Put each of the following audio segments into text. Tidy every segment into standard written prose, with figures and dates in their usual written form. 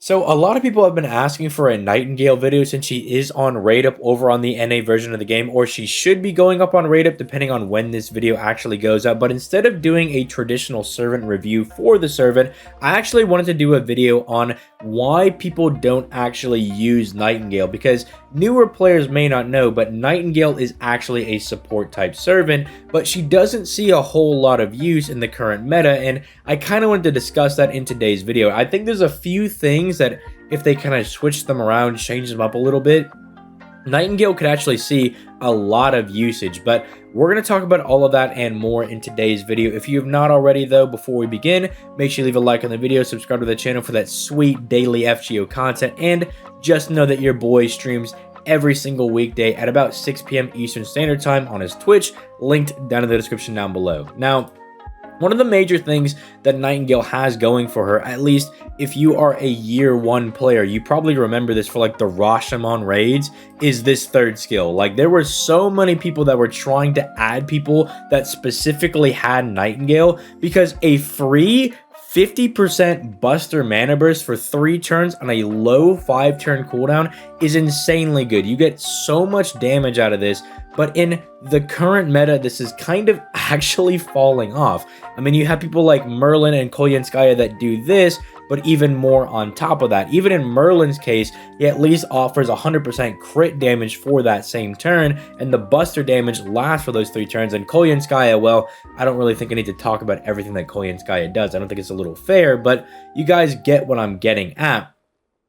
So a lot of people have been asking for a Nightingale video since she is on rate up over on the NA version of the game, or she should be going up on rate up depending on when this video actually goes up. But instead of doing a traditional servant review for the servant, I actually wanted to do a video on why people don't actually use Nightingale, because newer players may not know, but Nightingale is actually a support type servant, but she doesn't see a whole lot of use in the current meta, and I kind of wanted to discuss that in today's video. I think there's a few things that if they kind of switch them around, change them up a little bit, Nightingale could actually see a lot of usage. But we're going to talk about all of that and more in today's video. If you have not already though, before we begin, make sure you leave a like on the video, subscribe to the channel for that sweet daily FGO content, and just know that your boy streams every single weekday at about 6 p.m. Eastern Standard Time on his Twitch, linked down in the description down below. Now, one of the major things that Nightingale has going for her, at least if you are a year one player, you probably remember this for like the Rashomon raids, is this third skill. Like, there were so many people that were trying to add people that specifically had Nightingale because a free 50% Buster Mana Burst for 3 turns on a low 5-turn cooldown is insanely good. You get so much damage out of this, but in the current meta, this is kind of actually falling off. I mean, you have people like Merlin and Koyenskaya that do this, but even more on top of that. Even in Merlin's case, he at least offers 100% crit damage for that same turn, and the Buster damage lasts for those 3 turns. And Koyenskaya, well, I don't really think I need to talk about everything that Koyenskaya does. I don't think it's a little fair, but you guys get what I'm getting at.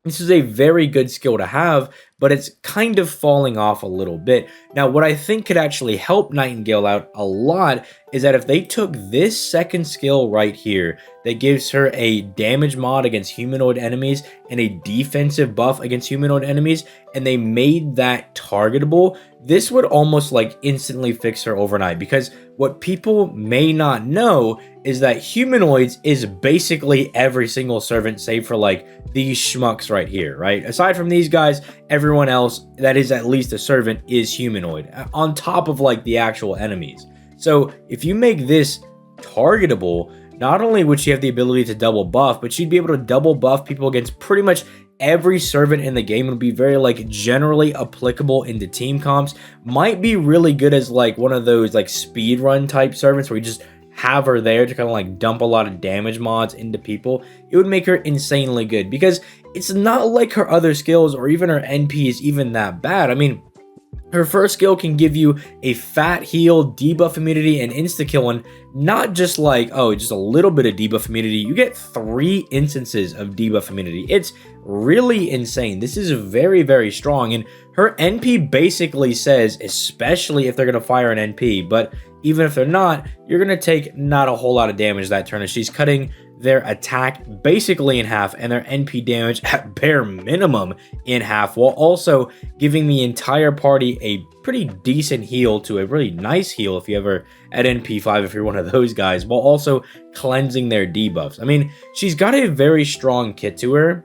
This is a very good skill to have, but it's kind of falling off a little bit. Now, what I think could actually help Nightingale out a lot is that if they took this second skill right here that gives her a damage mod against humanoid enemies and a defensive buff against humanoid enemies, and they made that targetable, this would almost like instantly fix her overnight. Because what people may not know is that humanoids is basically every single servant save for like these schmucks right here, right? Aside from these guys, everyone else that is at least a servant is humanoid on top of like the actual enemies. So if you make this targetable, not only would she have the ability to double buff, but she'd be able to double buff people against pretty much every servant in the game. Would be very like generally applicable into team comps. Might be really good as like one of those like speed run type servants where you just have her there to kind of like dump a lot of damage mods into people. It would make her insanely good because it's not like her other skills or even her NP is even that bad. I mean, her first skill can give you a fat heal, debuff immunity, and insta-kill, and not just like, oh, just a little bit of debuff immunity. You get 3 instances of debuff immunity. It's really insane. This is very, very strong, and her NP basically says, especially if they're going to fire an NP, but even if they're not, you're going to take not a whole lot of damage that turn, as she's cutting their attack basically in half and their NP damage at bare minimum in half, while also giving the entire party a pretty decent heal to a really nice heal if you ever at NP5 if you're one of those guys, while also cleansing their debuffs. I mean, she's got a very strong kit to her.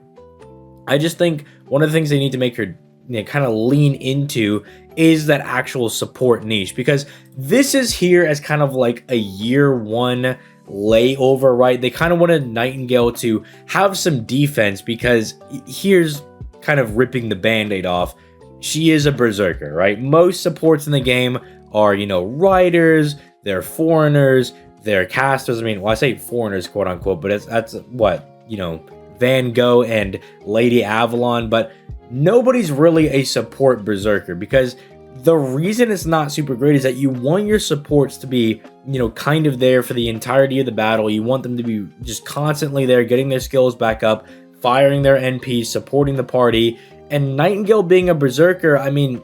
I just think one of the things they need to make her kind of lean into is that actual support niche, because this is here as kind of like a year one layover, right? They kind of wanted Nightingale to have some defense, because here's kind of ripping the band-aid off. She is a berserker, right? Most supports in the game are, you know, riders, they're foreigners, they're casters. I mean, well, I say foreigners, quote unquote, but that's what, you know, Van Gogh and Lady Avalon, but nobody's really a support berserker, because the reason it's not super great is that you want your supports to be, you know, kind of there for the entirety of the battle. You want them to be just constantly there, getting their skills back up, firing their NPs, supporting the party. And Nightingale being a berserker, I mean,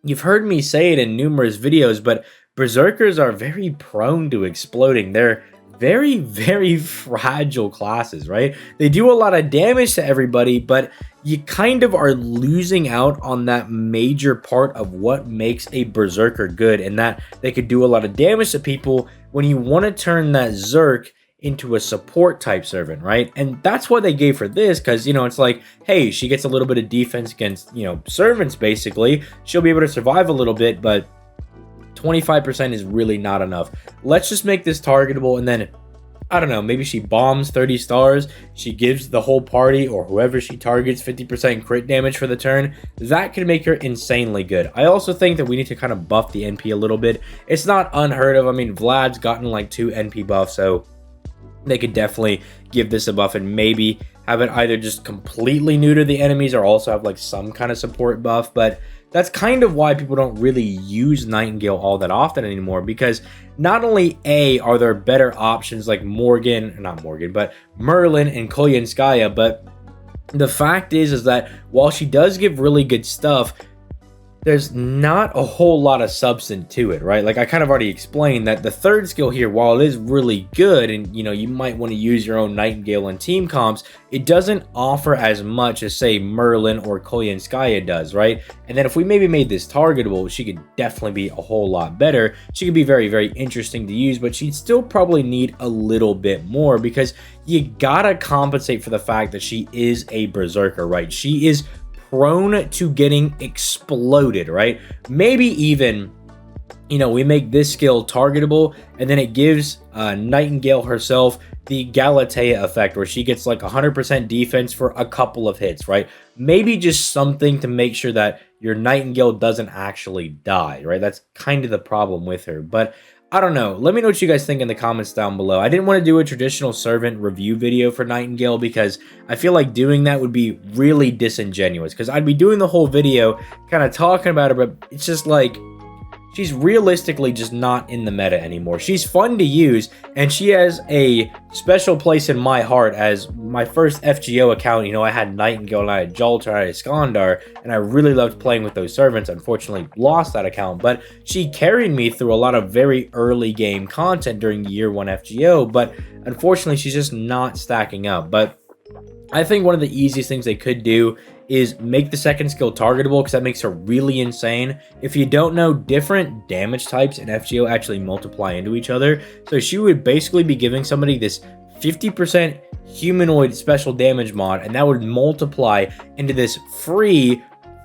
you've heard me say it in numerous videos, but berserkers are very prone to exploding. They're very, very fragile classes, right? They do a lot of damage to everybody, but you kind of are losing out on that major part of what makes a berserker good, and that they could do a lot of damage to people when you want to turn that Zerk into a support type servant, right? And that's what they gave for this, because, you know, it's like, hey, she gets a little bit of defense against, you know, servants, basically. She'll be able to survive a little bit, but 25% is really not enough. Let's just make this targetable, and then I don't know, maybe she bombs 30 stars, she gives the whole party or whoever she targets 50% crit damage for the turn. That could make her insanely good. I also think that we need to kind of buff the NP a little bit. It's not unheard of. I mean, Vlad's gotten like 2 NP buffs, so they could definitely give this a buff and maybe have it either just completely neuter the enemies or also have like some kind of support buff. But that's kind of why people don't really use Nightingale all that often anymore, because not only are there better options like Merlin and Koyanskaya, but the fact is that while she does give really good stuff, there's not a whole lot of substance to it, right? Like I kind of already explained that the third skill here, while it is really good and you might want to use your own Nightingale in team comps, it doesn't offer as much as say Merlin or Koyanskaya does, right? And then if we maybe made this targetable, she could definitely be a whole lot better. She could be very, very interesting to use, but she'd still probably need a little bit more because you gotta compensate for the fact that she is a berserker, right? She is prone to getting exploded, right? Maybe even, we make this skill targetable and then it gives Nightingale herself the Galatea effect where she gets like 100% defense for a couple of hits, right? Maybe just something to make sure that your Nightingale doesn't actually die, right? That's kind of the problem with her, but I don't know. Let me know what you guys think in the comments down below. I didn't want to do a traditional servant review video for Nightingale because I feel like doing that would be really disingenuous because I'd be doing the whole video kind of talking about her, but it's just like she's realistically just not in the meta anymore. She's fun to use, and she has a special place in my heart as my first FGO account. I had Nightingale, and I had Jolter, I had Iskandar, and I really loved playing with those servants. Unfortunately, lost that account, but she carried me through a lot of very early game content during year 1 FGO, but unfortunately, she's just not stacking up. But I think one of the easiest things they could do is make the second skill targetable because that makes her really insane. If you don't know, different damage types in FGO actually multiply into each other. So she would basically be giving somebody this 50% humanoid special damage mod, and that would multiply into this free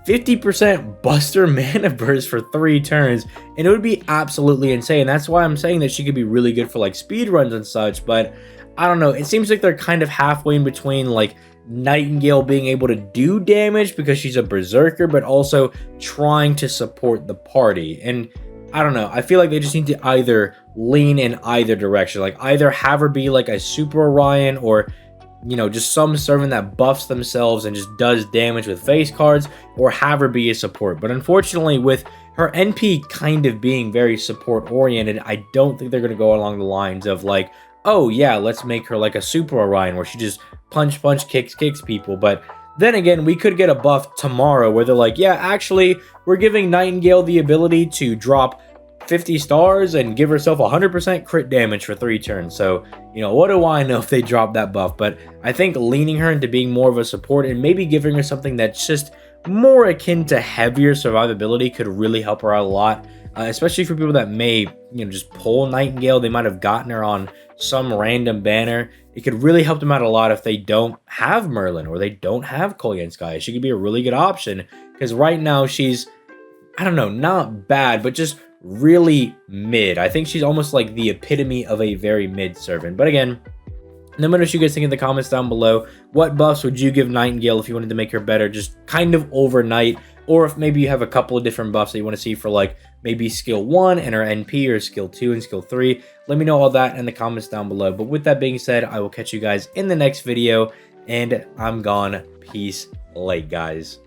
50% Buster mana burst for 3 turns, and it would be absolutely insane. That's why I'm saying that she could be really good for like speed runs and such, but I don't know. It seems like they're kind of halfway in between like Nightingale being able to do damage because she's a berserker, but also trying to support the party. And I don't know, I feel like they just need to either lean in either direction, like either have her be like a Super Orion or just some servant that buffs themselves and just does damage with face cards, or have her be a support. But unfortunately, with her NP kind of being very support oriented, I don't think they're going to go along the lines of like, oh yeah, let's make her like a Super Orion where she just punch, kicks people. But then again, we could get a buff tomorrow where they're like, yeah, actually, we're giving Nightingale the ability to drop 50 stars and give herself 100% crit damage for 3 turns. So, what do I know if they drop that buff? But I think leaning her into being more of a support and maybe giving her something that's just more akin to heavier survivability could really help her out a lot. Especially for people that may, just pull Nightingale. They might have gotten her on some random banner. It could really help them out a lot if they don't have Merlin or they don't have Koyanskaya. She could be a really good option because right now she's, I don't know, not bad, but just really mid. I think she's almost like the epitome of a very mid servant. But again, let me know what you guys think in the comments down below. What buffs would you give Nightingale if you wanted to make her better just kind of overnight? Or if maybe you have a couple of different buffs that you want to see for like maybe skill 1 and her NP, or skill 2 and skill 3. Let me know all that in the comments down below. But with that being said, I will catch you guys in the next video, and I'm gone. Peace late, guys.